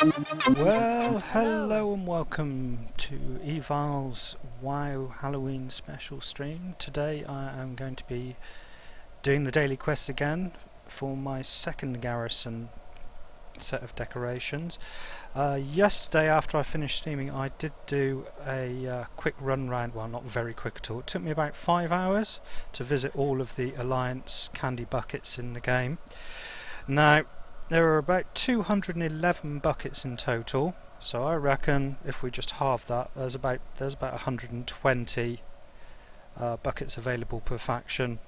Well, hello and welcome to Eval's WoW Halloween special stream. Today I am going to be doing the daily quest again for my second garrison set of decorations. Yesterday after I finished streaming I did do a quick run round, well not very quick at all, it took me about 5 hours to visit all of the Alliance candy buckets in the game. Now there are about 211 buckets in total, so I reckon if we just halve that, there's about 120 buckets available per faction.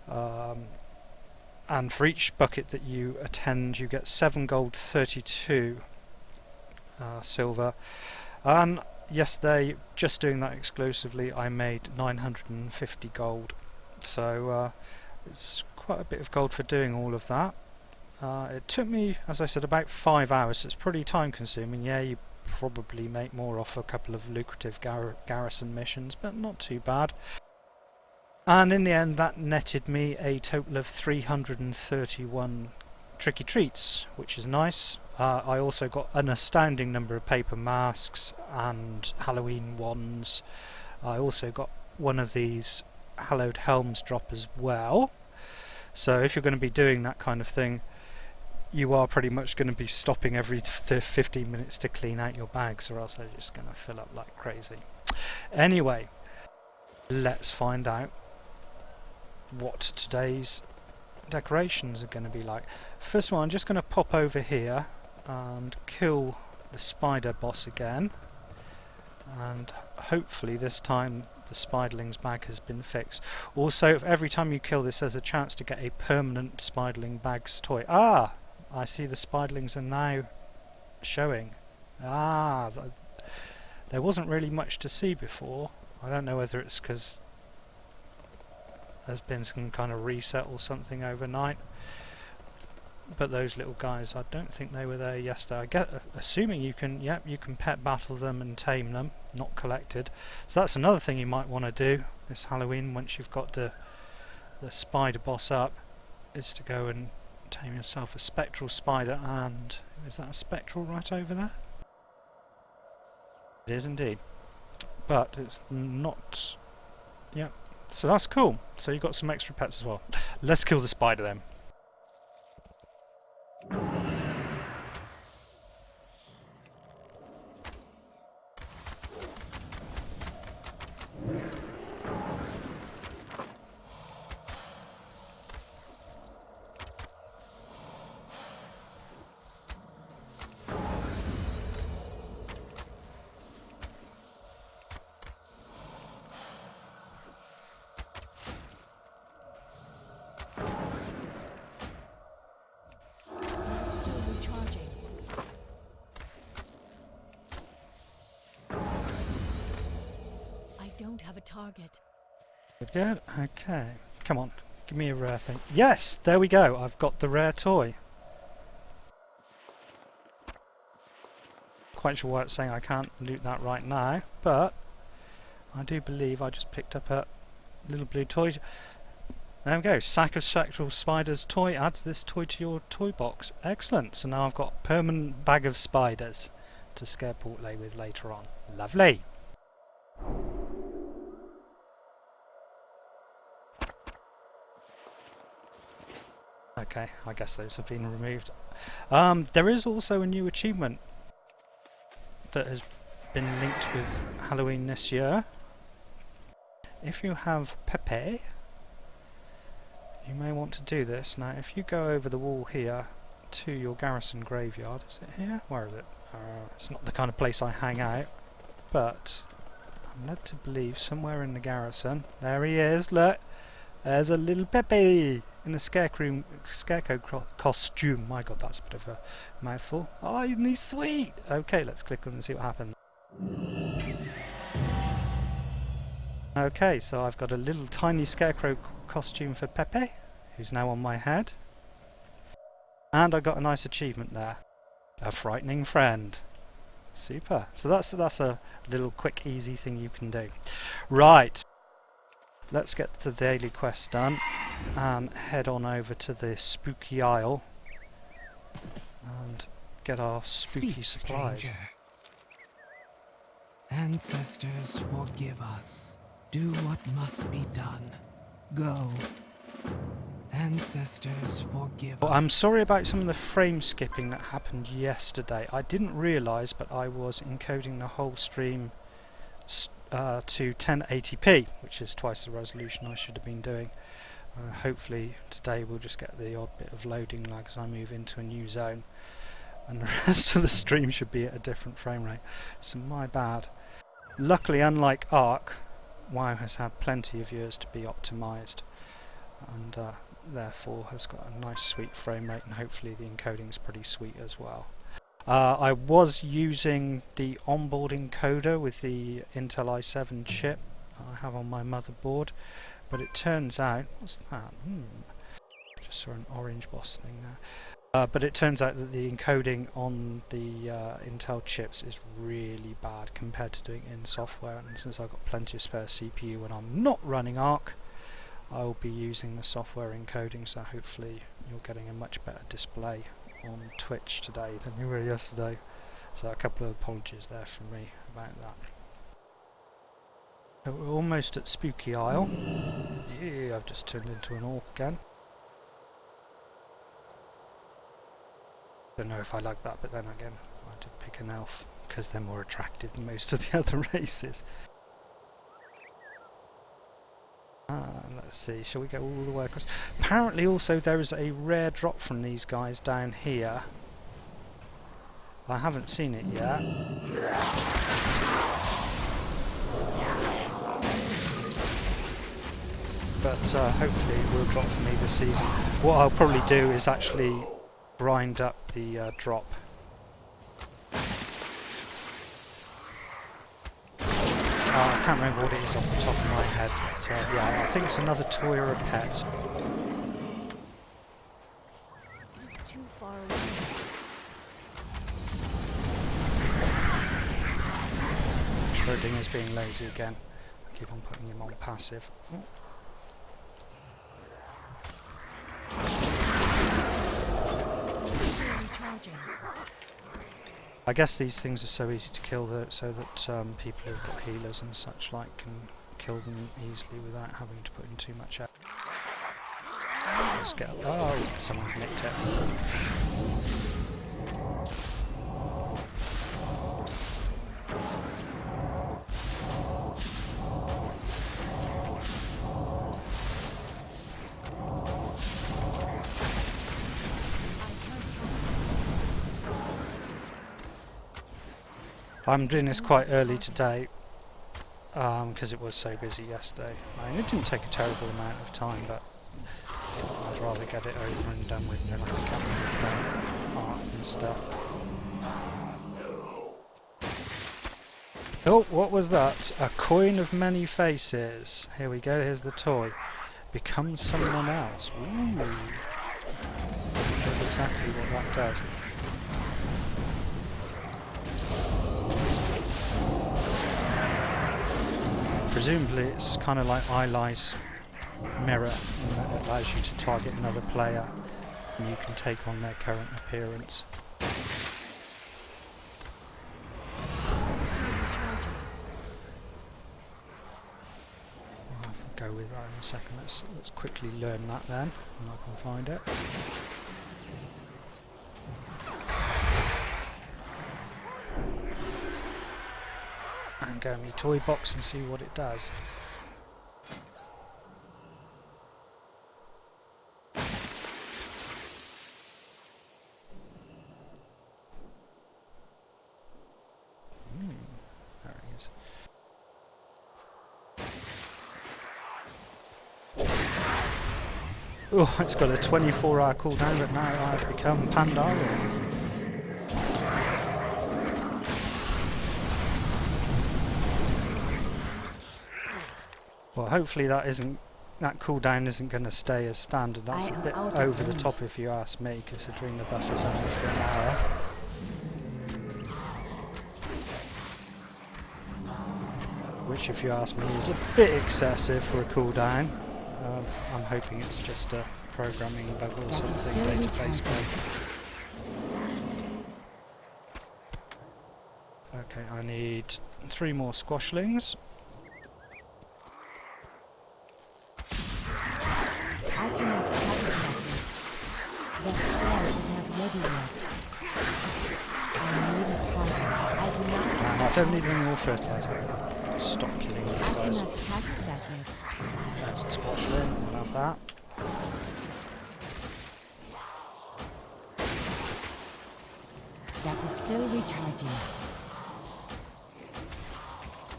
And for each bucket that you attend, you get 7 gold, 32 silver. And yesterday, just doing that exclusively, I made 950 gold. So it's quite a bit of gold for doing all of that. It took me, as I said, about 5 hours, so it's pretty time consuming. Yeah, you probably make more off a couple of lucrative garrison missions, but not too bad. And in the end that netted me a total of 331 tricky treats, which is nice. I also got an astounding number of paper masks and Halloween wands. I also got one of these Hallowed Helms drop as well. So if you're going to be doing that kind of thing, you are pretty much going to be stopping every 15 minutes to clean out your bags, or else they're just going to fill up like crazy. Anyway, let's find out what today's decorations are going to be like. First of all, I'm just going to pop over here and kill the spider boss again, and hopefully this time the spiderling's bag has been fixed. Also, if every time you kill this, there's a chance to get a permanent spiderling bag's toy. Ah! I see the spiderlings are now showing. Ah! There wasn't really much to see before. I don't know whether it's because there's been some kind of reset or something overnight. But those little guys, I don't think they were there yesterday. Assuming you can, yep, you can pet battle them and tame them, not collected. So that's another thing you might want to do this Halloween once you've got the spider boss up, is to go and tame yourself a spectral spider. And is that a spectral right over there? It is indeed, but it's not. Yep. So that's cool. So you've got some extra pets as well. Let's kill the spider then. Don't have a target. Good. Okay. Come on. Give me a rare thing. Yes! There we go. I've got the rare toy. Quite sure why it's saying I can't loot that right now, but I do believe I just picked up a little blue toy. There we go. Sack of Spectral Spiders toy adds this toy to your toy box. Excellent. So now I've got a permanent bag of spiders to scare Portlay with later on. Lovely. Okay, I guess those have been removed. There is also a new achievement that has been linked with Halloween this year. If you have Pepe, you may want to do this. Now, if you go over the wall here to your garrison graveyard, is it here? Where is it? It's not the kind of place I hang out, but I'm led to believe somewhere in the garrison. There he is, look! There's a little Pepe in a scarecrow costume. My god, that's a bit of a mouthful. Oh, isn't he sweet? Okay, let's click on and see what happens. Okay, so I've got a little tiny scarecrow costume for Pepe, who's now on my head. And I got a nice achievement there. A frightening friend. Super. So that's a little quick, easy thing you can do. Right. Let's get the daily quest done and head on over to the Spooky Isle and get our spooky Speak, supplies. stranger. Ancestors, forgive us. Do what must be done. Go. Ancestors, forgive Well, us. I'm sorry about some of the frame skipping that happened yesterday. I didn't realise, but I was encoding the whole stream to 1080p, which is twice the resolution I should have been doing. Hopefully today we'll just get the odd bit of loading lag as I move into a new zone, and the rest of the stream should be at a different frame rate. So my bad. Luckily, unlike Ark, WoW has had plenty of years to be optimised, and therefore has got a nice sweet frame rate, and hopefully the encoding is pretty sweet as well. I was using the onboard encoder with the Intel i7 chip I have on my motherboard, but it turns out, what's that? Just saw an orange boss thing there. But it turns out that the encoding on the Intel chips is really bad compared to doing it in software, and since I've got plenty of spare CPU when I'm not running Ark, I will be using the software encoding, so hopefully you're getting a much better display on Twitch today than you were yesterday. So a couple of apologies there from me about that. So we're almost at Spooky Isle. Yeah, I've just turned into an orc again. Don't know if I like that, but then again, I did pick an elf because they're more attractive than most of the other races. Let's see, shall we go all the way across? Apparently also there is a rare drop from these guys down here. I haven't seen it yet. But hopefully it will drop for me this season. What I'll probably do is actually grind up the drop. I can't remember what it is off the top of my head, but yeah, I think it's another toy or a pet. It is too far away. Schrodinger's being lazy again. I keep on putting him on passive. Oh. Recharging. I guess these things are so easy to kill so that people who've got healers and such like can kill them easily without having to put in too much effort. Let's get. Oh, someone's nicked it. I'm doing this quite early today because it was so busy yesterday. I mean, it didn't take a terrible amount of time, but I'd rather get it over and done with than like get art and stuff. Oh, what was that? A coin of many faces. Here we go, here's the toy. Become someone else. Ooh. I'm not sure exactly what that does. Presumably it's kind of like Eyelie's mirror, in that it allows you to target another player and you can take on their current appearance. I'll have to go with that in a second. Let's quickly learn that then, and I can find it. And go in my toy box and see what it does. There he is. Oh, it's got a 24-hour cooldown, but now I've become Pandaren. Well, hopefully that cooldown isn't going to stay as standard. That's a bit over the top if you ask me, considering the buff is only for an hour. Which, if you ask me, is a bit excessive for a cooldown. I'm hoping it's just a programming bug or something, database bug. Okay, I need 3 more squashlings. I cannot have it that way. That spell is not ready yet. I need a target. I do not have And I don't need any more fertilizer. Stop killing these I guys. cannot cast it that yet. There's a squashling, we'll have that. That is still recharging.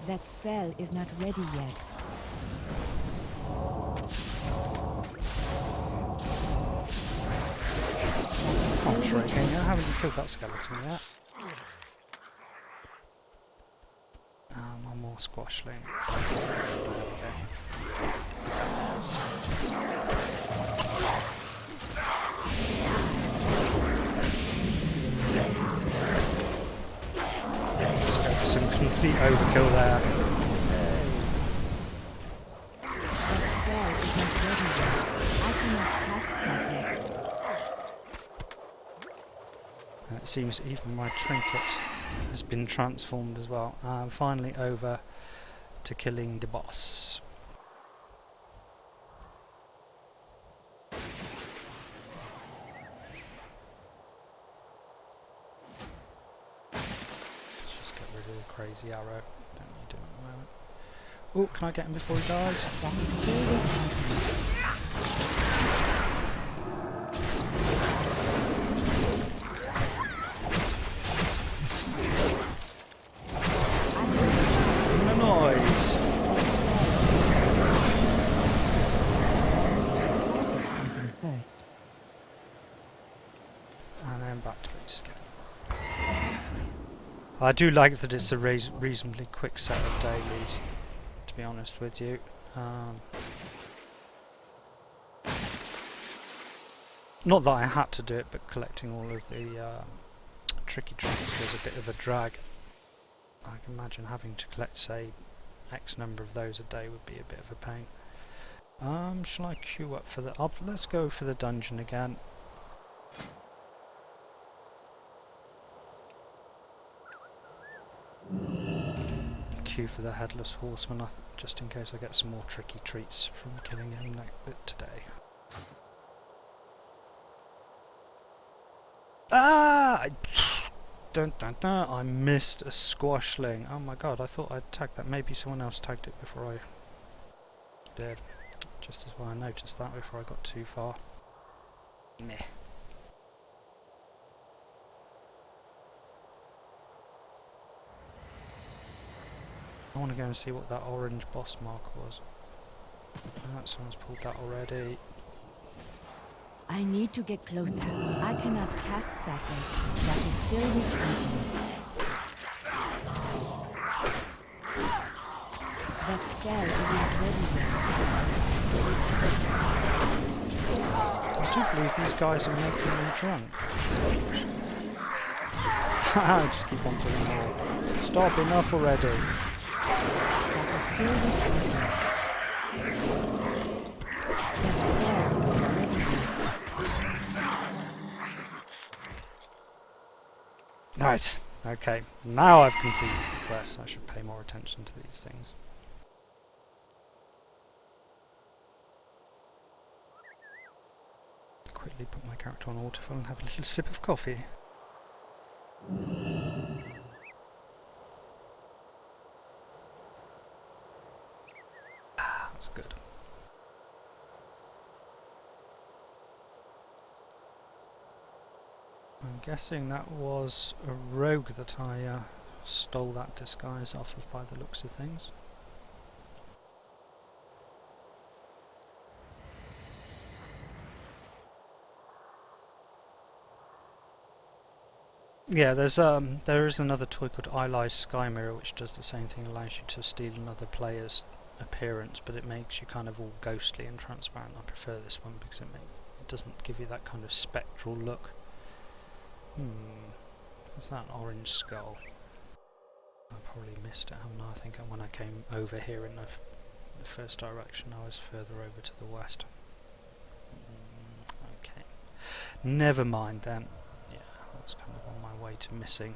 That spell is not ready yet. Come on, Shuriken, haven't you killed that skeleton yet? One more squashling. There we go. Let's go for some complete overkill there. That spell is not ready yet. I cannot cast it that yet. And it seems even my trinket has been transformed as well. Finally over to killing the boss. Let's just get rid of the crazy arrow. Don't need him at the moment. Oh, can I get him before he dies? That is still recharging. The noise! Something first. And then back to base again. I do like that it's a reasonably quick set of dailies, to be honest with you. Not that I had to do it, but collecting all of the tricky tricks was a bit of a drag. I can imagine having to collect, say, X number of those a day would be a bit of a pain. Shall I queue up for the... let's go for the dungeon again. Queue for the Headless Horseman, just in case I get some more tricky treats from killing him today. Ah! I missed a squashling. Oh my god, I thought I'd tagged that. Maybe someone else tagged it before I did. Just as well I noticed that before I got too far. Meh. I want to go and see what that orange boss mark was. Someone's pulled that already. I need to get closer. I cannot cast that way. That is still recharging. That spell is not ready yet. I do believe these guys are making me drunk. Just keep on pulling more. Stop, enough already. That is still recharging. That spell is not ready yet. Right, okay. Now I've completed the quest. I should pay more attention to these things. Quickly put my character on autofill and have a little sip of coffee. That's good. I'm guessing that was a rogue that I stole that disguise off of by the looks of things. Yeah, there is another toy called Eyelight Sky Mirror which does the same thing, allows you to steal another player's appearance, but it makes you kind of all ghostly and transparent. I prefer this one because it doesn't give you that kind of spectral look. Is that an orange skull? I probably missed it, haven't I? I think when I came over here in the first direction I was further over to the west. Okay. Never mind then. Yeah, I was kind of on my way to missing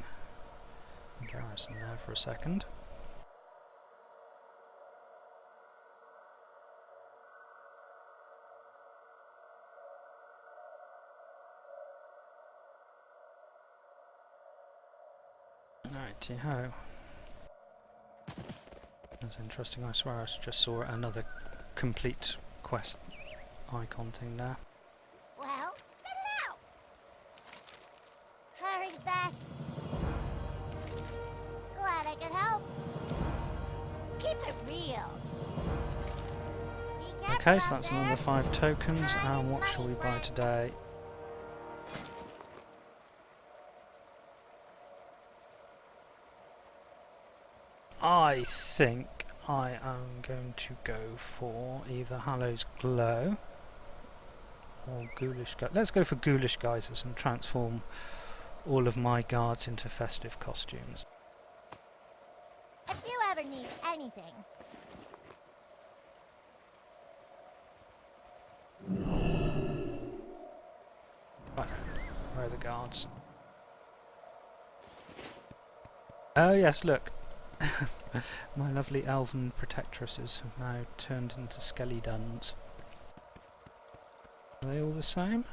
garrison there for a second. Righty-ho. That's interesting. I swear I just saw another complete quest icon thing there. Well, spit it out! Hurry back. Glad I could help. Keep it real. Be careful Okay, so out that's there. another 5 tokens, Time and is what shall we money, buy friend. today? I think I am going to go for either Hallow's Glow or Ghoulish Geysers. Let's go for Ghoulish Geysers and transform all of my guards into festive costumes. If you ever need anything, Right, where are the guards? Oh yes, look. My lovely elven protectresses have now turned into skeletons. Are they all the same?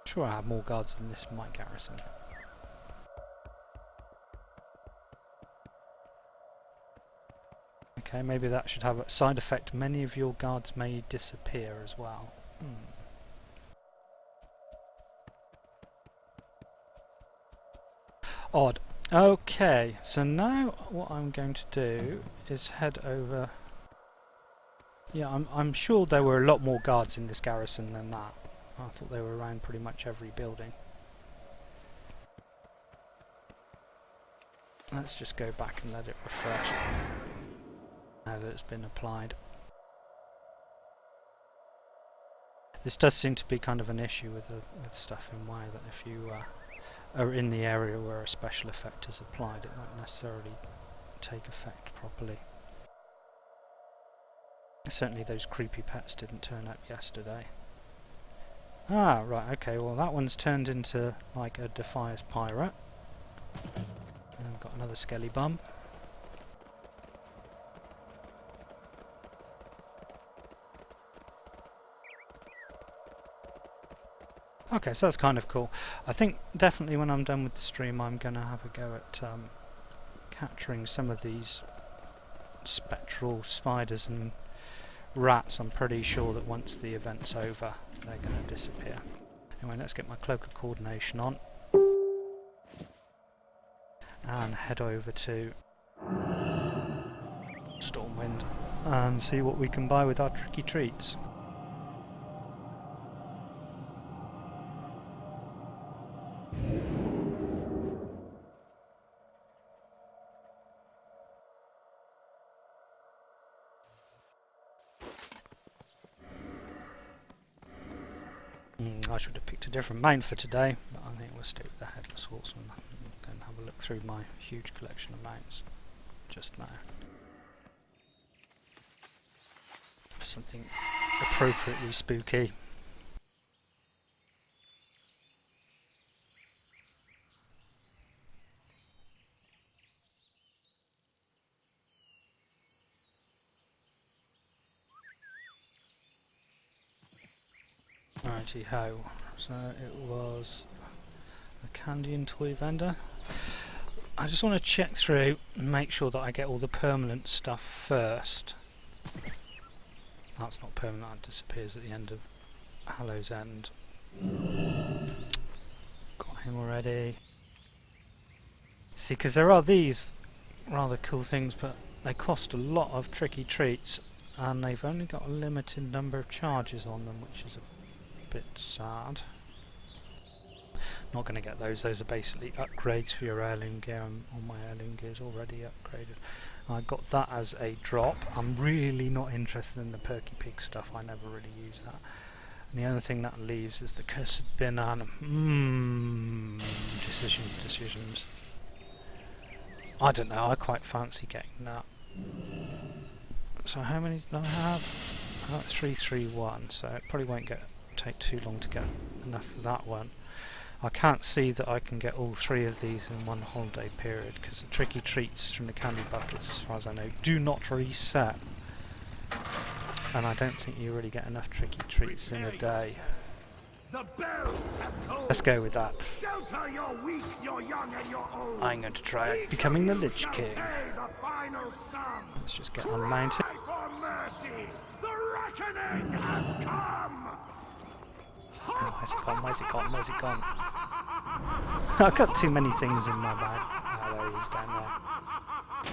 Sure, I have more guards than this in my garrison. Okay, maybe that should have a side effect. Many of your guards may disappear as well. Odd. Okay, so now what I'm going to do is head over. Yeah, I'm sure there were a lot more guards in this garrison than that. I thought they were around pretty much every building. Let's just go back and let it refresh now that it's been applied. This does seem to be kind of an issue with stuff in WoW, that if you are in the area where a special effect is applied, it won't necessarily take effect properly. Certainly those creepy pets didn't turn up yesterday. Ah, right, okay, well that one's turned into like a Defias pirate. And I've got another skelly bum. Okay, so that's kind of cool. I think definitely when I'm done with the stream I'm going to have a go at capturing some of these spectral spiders and rats. I'm pretty sure that once the event's over they're going to disappear. Anyway, let's get my cloak of coordination on and head over to Stormwind and see what we can buy with our tricky treats. I should have picked a different mount for today, but I think we'll stick with the Headless Horseman. I'm going to have a look through my huge collection of mounts just now. Something appropriately spooky. Righty ho. So it was a candy and toy vendor. I just want to check through and make sure that I get all the permanent stuff first. That's not permanent, that disappears at the end of Hallow's End. Got him already. See, because there are these rather cool things, but they cost a lot of tricky treats and they've only got a limited number of charges on them, which is a bit sad. Not going to get those. Those are basically upgrades for your heirloom gear, and all my heirloom gear is already upgraded. I got that as a drop. I'm really not interested in the Perky Pig stuff. I never really use that. And the only thing that leaves is the Cursed Banana. Decisions. I don't know. I quite fancy getting that. So how many do I have? I got 331. So it probably won't take too long to get enough for that one. I can't see that I can get all 3 of these in one holiday period, because the tricky treats from the candy buckets, as far as I know, do not reset. And I don't think you really get enough tricky treats in a day. The bells have told. Let's go with that. Shelter your weak, your young, and your old. I'm going to try Each becoming the of you Lich shall King. pay the final sum. Let's just get on the mountain. Cry for mercy. The reckoning has come. Oh, where's it gone? Where's it gone? Where's it gone? I've got too many things in my bag. Oh, there he is down there.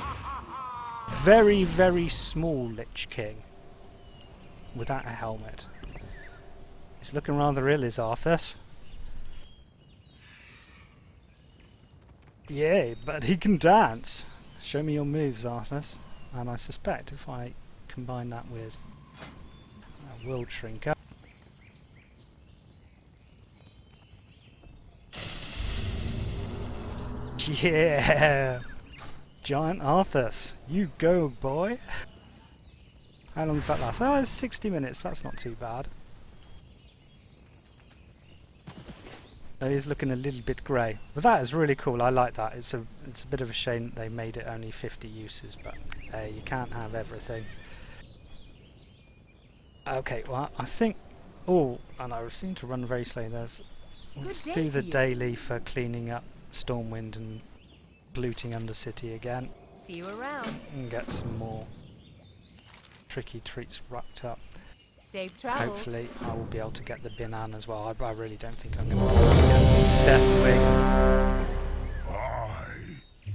Very, very small Lich King. Without a helmet. He's looking rather ill, is Arthas. Yeah, but he can dance. Show me your moves, Arthas. And I suspect if I combine that with a World Shrinker. Yeah! Giant Arthas, you go, boy! How long does that last? Oh, it's 60 minutes, that's not too bad. It is looking a little bit grey. But that is really cool, I like that. It's a bit of a shame that they made it only 50 uses, but you can't have everything. Okay, well, I think... Oh, and I seem to run very slowly. Let's day do to the you. daily for cleaning up Stormwind and looting Undercity again. See you around. And get some more tricky treats racked up. Safe travels. Hopefully I will be able to get the Binan as well. I really don't think I'm going to be able to get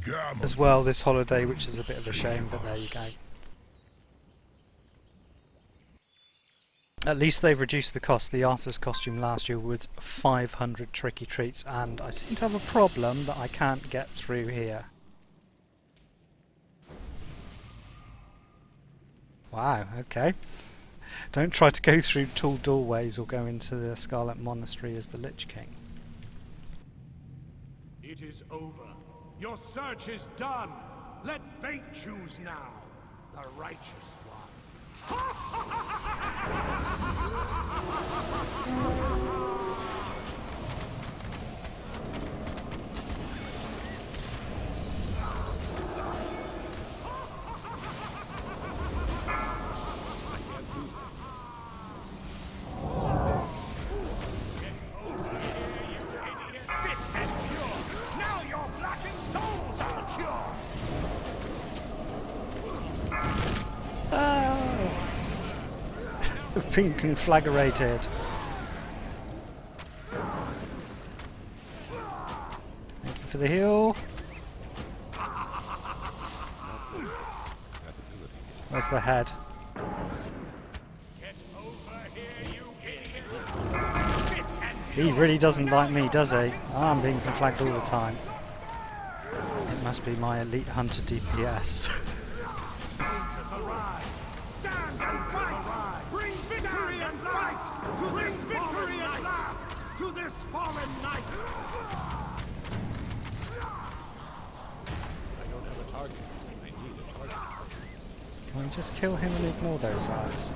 Deathwing as well this holiday, which is a bit of a shame, but there you go. At least they've reduced the cost. The Arthur's costume last year was 500 tricky treats, and I seem to have a problem that I can't get through here. Wow, okay. Don't try to go through tall doorways or go into the Scarlet Monastery as the Lich King. It is over. Your search is done. Let fate choose now. The righteous one. Now your blackened souls are cured. Being conflagrated. Thank you for the heal. Where's the head? Get over here, you idiot. He really doesn't like me, does he? I'm being conflagged all the time. It must be my Elite Hunter DPS. Soldiers arise. Stand and fight. Bring victory at last to this victory at last to this fallen knight. Can we just kill him and ignore those eyes?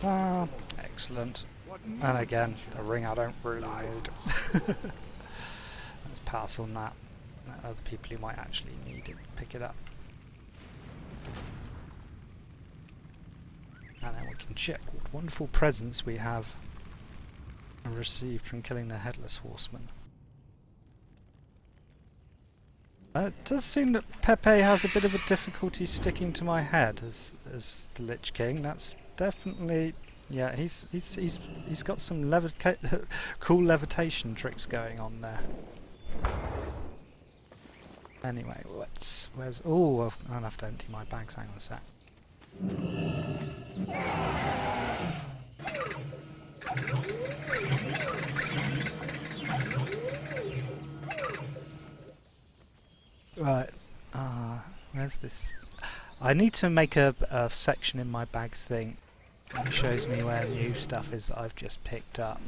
Ah, excellent. And again, a ring I don't really need. Let's pass on that. Let other people who might actually need it pick it up. And then we can check what wonderful presents we have received from killing the Headless Horseman. It does seem that Pepe has a bit of a difficulty sticking to my head as the Lich King. That's definitely, yeah. He's got some cool levitation tricks going on there. Anyway, where's? Oh, I'll have to empty my bags. Hang on a sec. Right, where's this? I need to make a section in my bags thing that shows me where new stuff is that I've just picked up.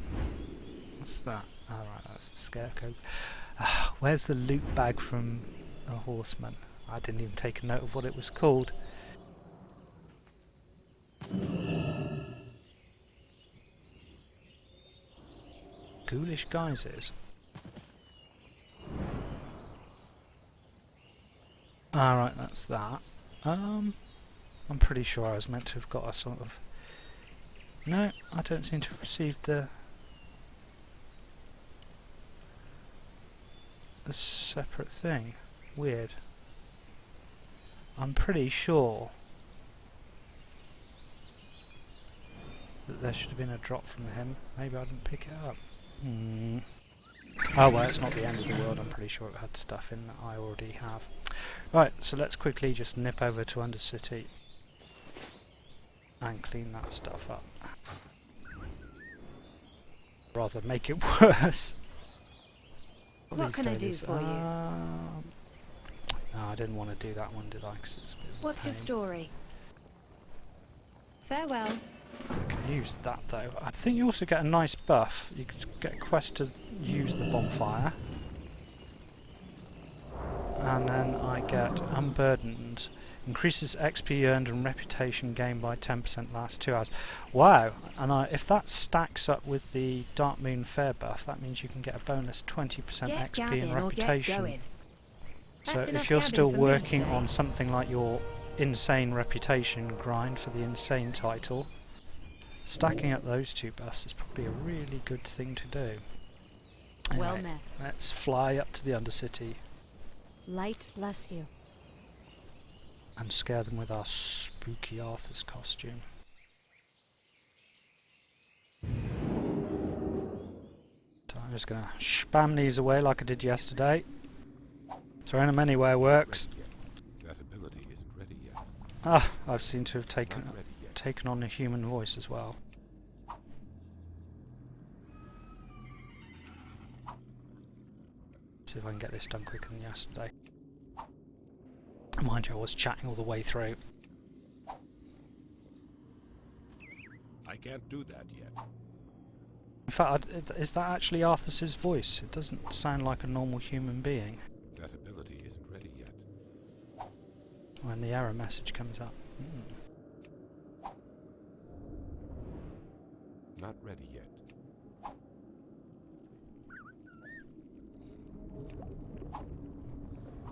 What's that? Alright, that's the scarecrow. Where's the loot bag from a horseman? I didn't even take a note of what it was called. Ghoulish guises. Alright, that's that. I'm pretty sure I was meant to have got a sort of... No, I don't seem to have received the separate thing. Weird. I'm pretty sure that there should have been a drop from him. Maybe I didn't pick it up. Oh well, it's not the end of the world. I'm pretty sure it had stuff in that I already have. Right, so let's quickly just nip over to Undercity and clean that stuff up. Rather make it worse. What can I do for you? No, I didn't want to do that one, did I? 'Cause it's a bit of a What's your pain. story? Farewell. I can use that though. I think you also get a nice buff. You can get a quest to use the bonfire. And then I get Unburdened. Increases XP earned and reputation gained by 10% last 2 hours. Wow! And if that stacks up with the Dark Moon Fair buff, that means you can get a bonus 20% Get XP and gabbing or get reputation. going. So That's if enough you're gabbing still for me. working on something like your insane reputation grind for the insane title, stacking up those 2 buffs is probably a really good thing to do. Well Anyway, met. let's fly up to the Undercity Light bless you. and scare them with our spooky Arthur's costume. So I'm just going to spam these away like I did yesterday. Throwing them anywhere works. That ability isn't ready yet. Ah, I've seemed to have taken Not ready yet. taken on a human voice as well. See if I can get this done quicker than yesterday. Mind you, I was chatting all the way through. I can't do that yet. In fact, is that actually Arthur's voice? It doesn't sound like a normal human being That ability isn't ready yet. when the error message comes up. Not ready yet.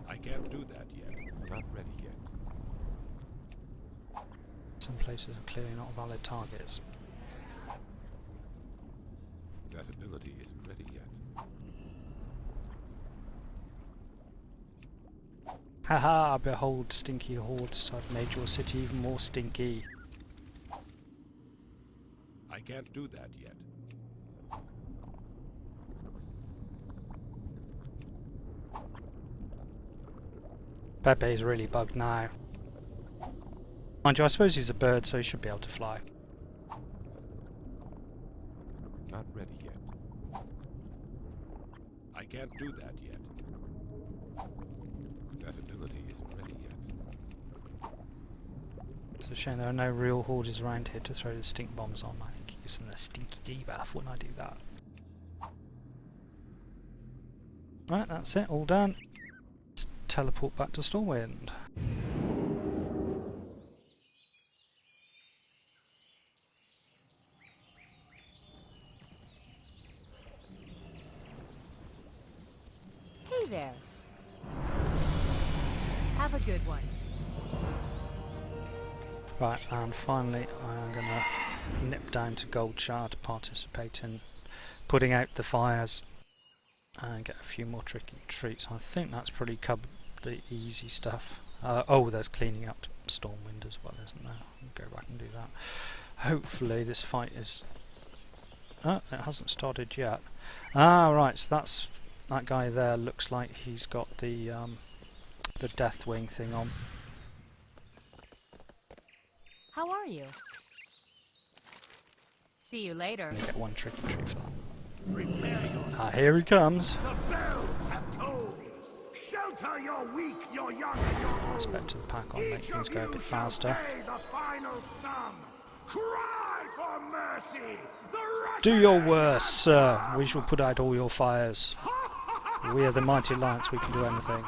I can't do that yet. Not ready yet. Some places are clearly not valid targets. That ability isn't ready yet. Haha, behold stinky hordes, I've made your city even more stinky. I can't do that yet. Pepe's really bugged now. Mind you, I suppose he's a bird, so he should be able to fly. Not ready yet. I can't do that yet. That ability isn't ready yet. It's a shame there are no real hordes around here to throw the stink bombs on. I think using the stinky debuff when I do that. Right, that's it, all done. Let's teleport back to Stormwind. Hey there. Have a good one. Right, and finally I'm going to nip down to Goldshire to participate in putting out the fires and get a few more tricky treats. I think that's pretty covered the easy stuff. Oh, there's cleaning up Stormwind as well, isn't there? I'll go back and do that. Hopefully this fight is... Oh, it hasn't started yet. Ah, right, so that's... That guy there looks like he's got the Deathwing thing on. How are you? See you later. And you get one tricky treat for that. Prepare yourself. Ah, here he comes. The bells have tolled. Shelter your weak, your young, and your old. Expect the pack on, make Each things of go a you bit shall faster. pay the final sum. Cry for mercy. The Do your reckoning worst, has sir. come. We shall put out all your fires. We are the mighty alliance, we can do anything.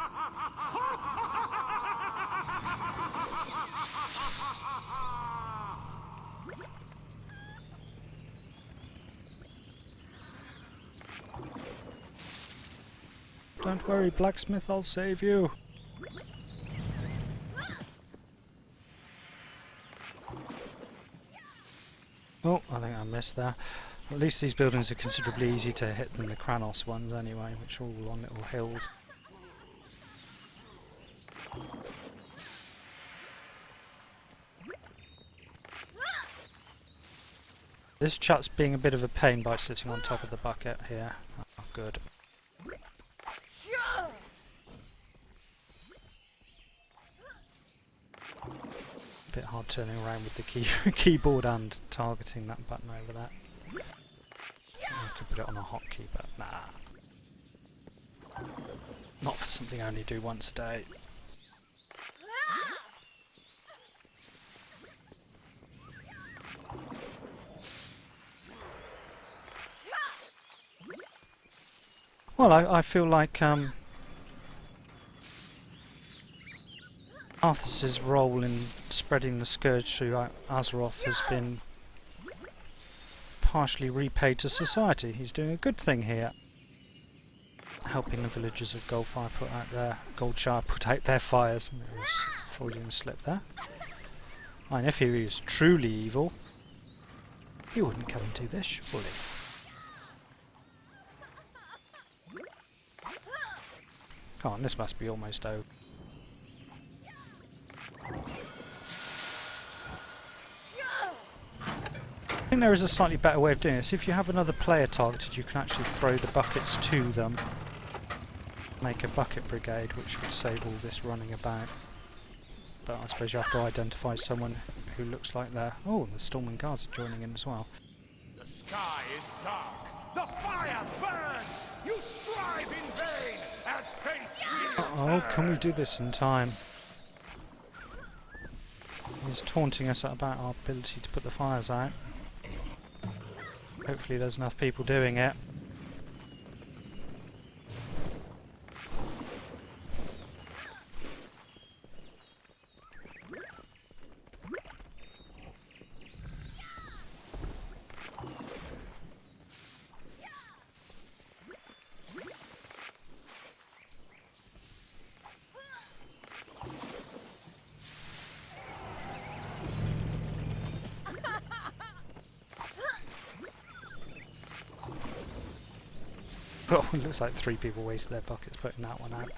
Don't worry, blacksmith, I'll save you. Oh, I think I missed there. At least these buildings are considerably easier to hit than the Kranos ones anyway, which are all on little hills. This chap's being a bit of a pain by sitting on top of the bucket here. Oh, good. Bit hard turning around with the keyboard and targeting that button over there. I could put it on a hotkey, but nah. Not for something I only do once a day. Well, I feel like Arthas's role in spreading the scourge through Azeroth has been partially repaid to society. He's doing a good thing here, helping the villagers of Goldshire put out their fires. There was a Freudian slip there. And if he was truly evil, he wouldn't come and do this, surely. Come on, this must be almost over. I think there is a slightly better way of doing this. If you have another player targeted, you can actually throw the buckets to them. Make a bucket brigade, which would save all this running about. But I suppose you have to identify someone who looks like they're... Oh, the Storming Guards are joining in as well. The sky is dark. The fire burns. You strive in vain as fate's wheel Uh-oh, can we do this in time? He's taunting us about our ability to put the fires out. Hopefully there's enough people doing it. Oh, it looks like 3 people wasted their buckets putting that one out.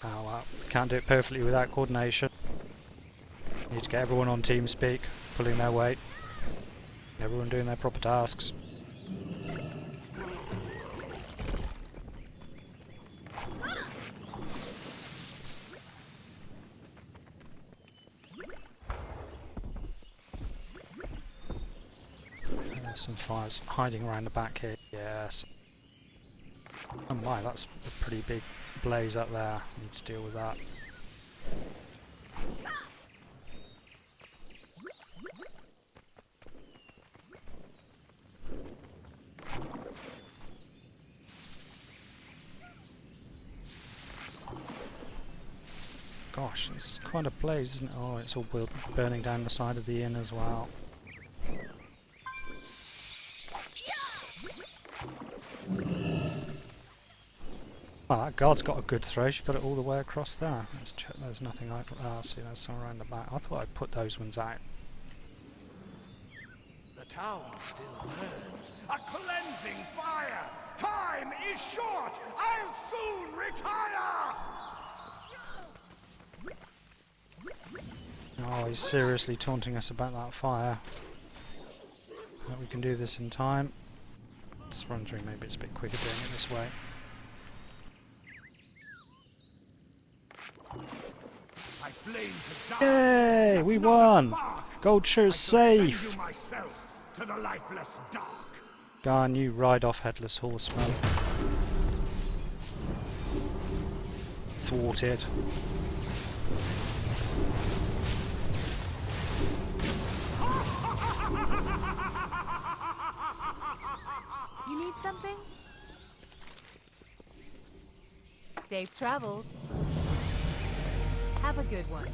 Oh well, can't do it perfectly without coordination. Need to get everyone on TeamSpeak, pulling their weight. Everyone doing their proper tasks. There's some fires hiding around the back here. Yes. Oh my, that's a pretty big blaze up there. Need to deal with that. Gosh, it's quite a blaze, isn't it? Oh, it's all burning down the side of the inn as well. Well, that guard's got a good throw. She got it all the way across there. Let's check. There's nothing like. Ah, see, there's some around the back. I thought I'd put those ones out. The town still burns. A cleansing fire. Time is short. I'll soon retire. Oh, he's seriously taunting us about that fire. Hope we can do this in time. Let's run through. Maybe it's a bit quicker doing it this way. I flame to die. Yay! We won! Goldshire's safe! Send you myself to the lifeless dark. Go on, you ride off, Headless Horseman. Thwarted. You need something? Safe travels. Have a good one.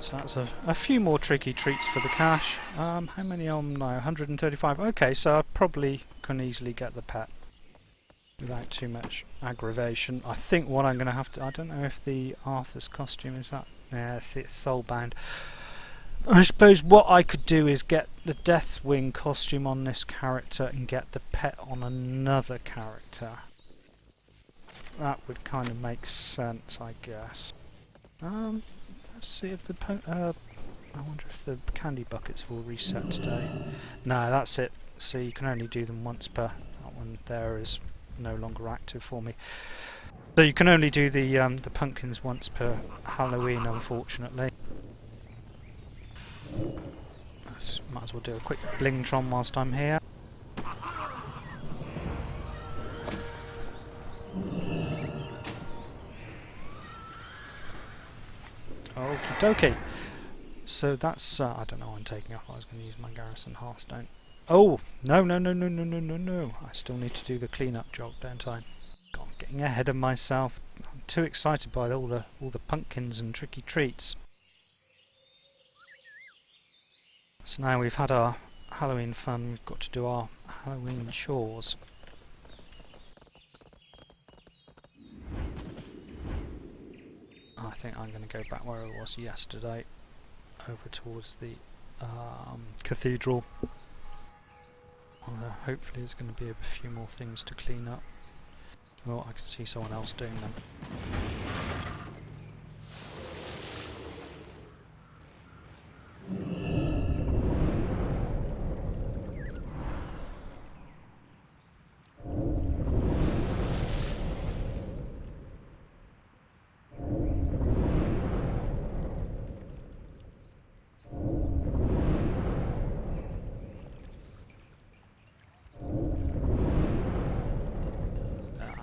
So that's a few more tricky treats for the cash. How many on now? 135. Okay, so I probably can easily get the pet without too much aggravation. I think what I'm going to have to... I don't know if the Arthur's costume is that... Yeah, see, it's soulbound. I suppose what I could do is get the Deathwing costume on this character and get the pet on another character. That would kind of make sense, I guess. Let's see if the... I wonder if the candy buckets will reset today. No, that's it. So you can only do them once per... That one there is no longer active for me. So you can only do the pumpkins once per Halloween, unfortunately. Might as well do a quick blingtron whilst I'm here. Okie dokie. So that's I don't know what I'm taking off. I was going to use my Garrison Hearthstone. Oh no! I still need to do the clean-up job, don't I? God, getting ahead of myself. I'm too excited by all the pumpkins and tricky treats. So now we've had our Halloween fun, we've got to do our Halloween chores. I think I'm going to go back where I was yesterday, over towards the cathedral. Hopefully there's going to be a few more things to clean up. Oh, I can see someone else doing them.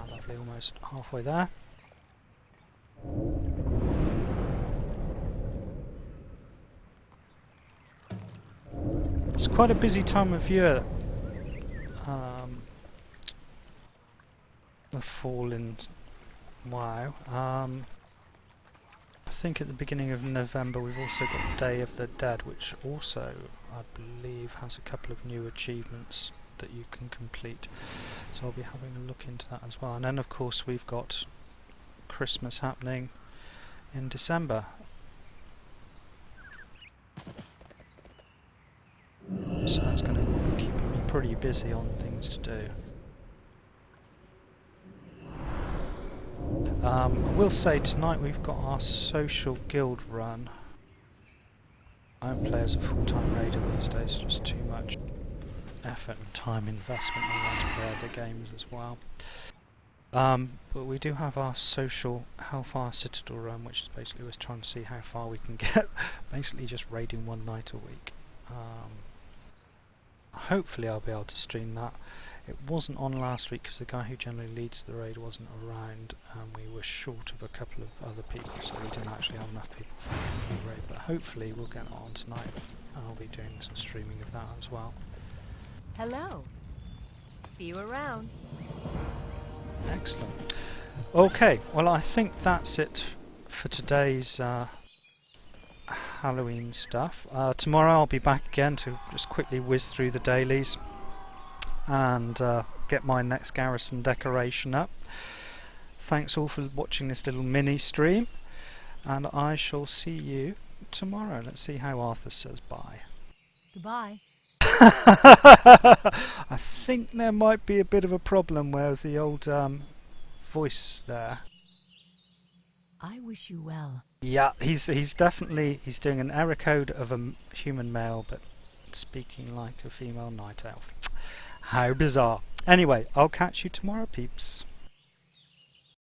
Lovely, almost halfway there. It's quite a busy time of year. The fall in WoW. I think at the beginning of November we've also got Day of the Dead, which also I believe has a couple of new achievements that you can complete. So I'll be having a look into that as well. And then of course we've got Christmas happening in December. So it's going to keep me pretty busy on things to do. I will say tonight we've got our social guild run. I don't play as a full-time raider these days, just too much effort and time investment. I want to play other games as well. But we do have our social Hellfire Citadel run, which is basically we're trying to see how far we can get, basically just raiding one night a week. Hopefully I'll be able to stream that. It wasn't on last week because the guy who generally leads the raid wasn't around, and we were short of a couple of other people, so we didn't actually have enough people for the raid. But hopefully we'll get that on tonight, and I'll be doing some streaming of that as well. Hello. See you around. Excellent. Okay, well I think that's it for today's Halloween stuff. Tomorrow I'll be back again to just quickly whiz through the dailies and get my next garrison decoration up. Thanks all for watching this little mini stream, and I shall see you tomorrow. Let's see how Arthur says bye. Goodbye. I think there might be a bit of a problem with the old voice there. I wish you well. Yeah, he's doing an error code of a human male but speaking like a female night elf. How bizarre. Anyway, I'll catch you tomorrow, peeps.